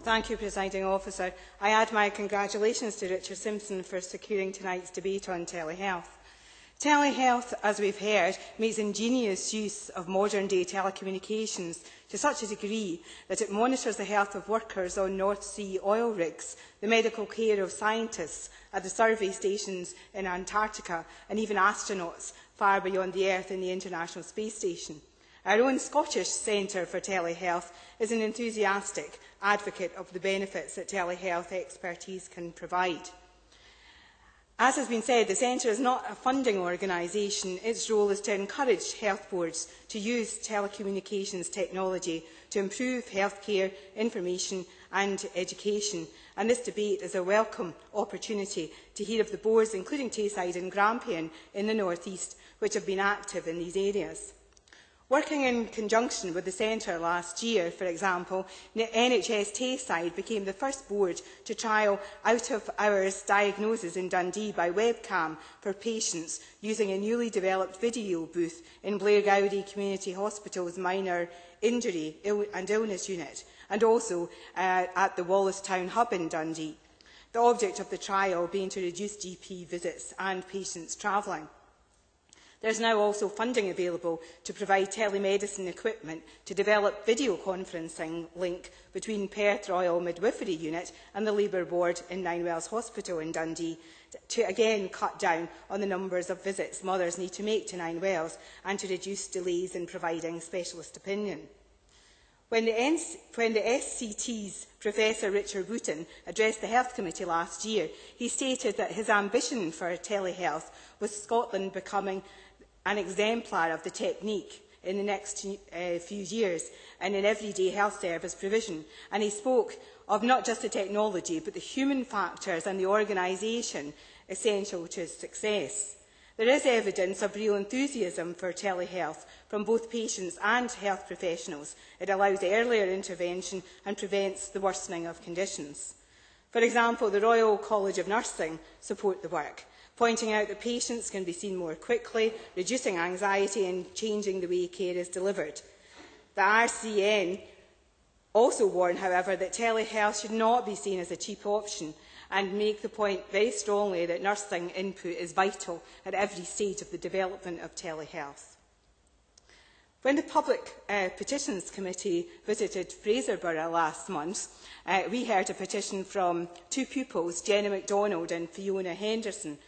Thank you, Presiding Officer. I add my congratulations to Richard Simpson for securing tonight's debate on telehealth. Telehealth, as we've heard, makes ingenious use of modern-day telecommunications to such a degree that it monitors the health of workers on North Sea oil rigs, the medical care of scientists at the survey stations in Antarctica, and even astronauts far beyond the Earth in the International Space Station. Our own Scottish Centre for Telehealth is an enthusiastic advocate of the benefits that telehealth expertise can provide. As has been said, the Centre is not a funding organisation. Its role is to encourage health boards to use telecommunications technology to improve healthcare, information and education. And this debate is a welcome opportunity to hear of the boards, including Tayside and Grampian in the North East, which have been active in these areas. Working in conjunction with the Centre last year, for example, NHS Tayside became the first board to trial out-of-hours diagnosis in Dundee by webcam for patients using a newly developed video booth in Blairgowrie Community Hospital's minor injury and illness unit, and also at the Wallace Town Hub in Dundee. The object of the trial being to reduce GP visits and patients travelling. There is now also funding available to provide telemedicine equipment to develop video conferencing link between Perth Royal Midwifery Unit and the Labour Ward in Ninewells Hospital in Dundee to again cut down on the numbers of visits mothers need to make to Ninewells and to reduce delays in providing specialist opinion. When the SCT's Professor Richard Wooten addressed the Health Committee last year, he stated that his ambition for telehealth was Scotland becoming an exemplar of the technique in the next few years and in everyday health service provision. And he spoke of not just the technology, but the human factors and the organisation essential to its success. There is evidence of real enthusiasm for telehealth from both patients and health professionals. It allows earlier intervention and prevents the worsening of conditions. For example, the Royal College of Nursing support the work, pointing out that patients can be seen more quickly, reducing anxiety and changing the way care is delivered. The RCN also warn, however, that telehealth should not be seen as a cheap option and make the point very strongly that nursing input is vital at every stage of the development of telehealth. When the Public Petitions Committee visited Fraserburgh last month, we heard a petition from two pupils, Jenna MacDonald and Fiona Henderson,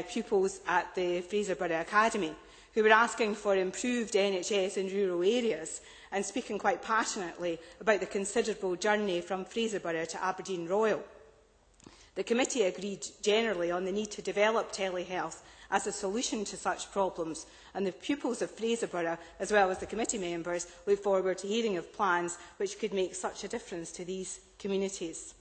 pupils at the Fraserburgh Academy, who were asking for improved NHS in rural areas and speaking quite passionately about the considerable journey from Fraserburgh to Aberdeen Royal. The committee agreed generally on the need to develop telehealth as a solution to such problems, and the pupils of Fraserburgh, as well as the committee members, look forward to hearing of plans which could make such a difference to these communities.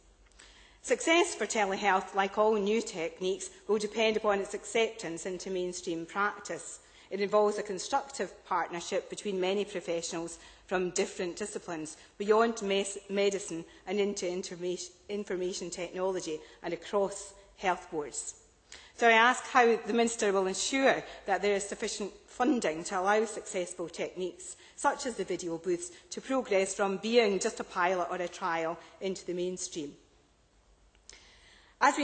Success for telehealth, like all new techniques, will depend upon its acceptance into mainstream practice. It involves a constructive partnership between many professionals from different disciplines, beyond medicine and into information technology and across health boards. So I ask how the Minister will ensure that there is sufficient funding to allow successful techniques, such as the video booths, to progress from being just a pilot or a trial into the mainstream. As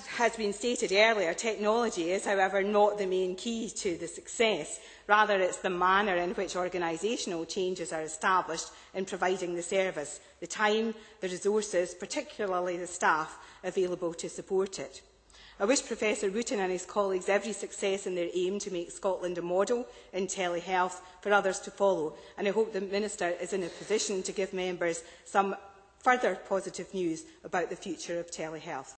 has been stated earlier, technology is, however, not the main key to the success. Rather, it's the manner in which organisational changes are established in providing the service, the time, the resources, particularly the staff, available to support it. I wish Professor Wooten and his colleagues every success in their aim to make Scotland a model in telehealth for others to follow, and I hope the Minister is in a position to give members some further positive news about the future of telehealth.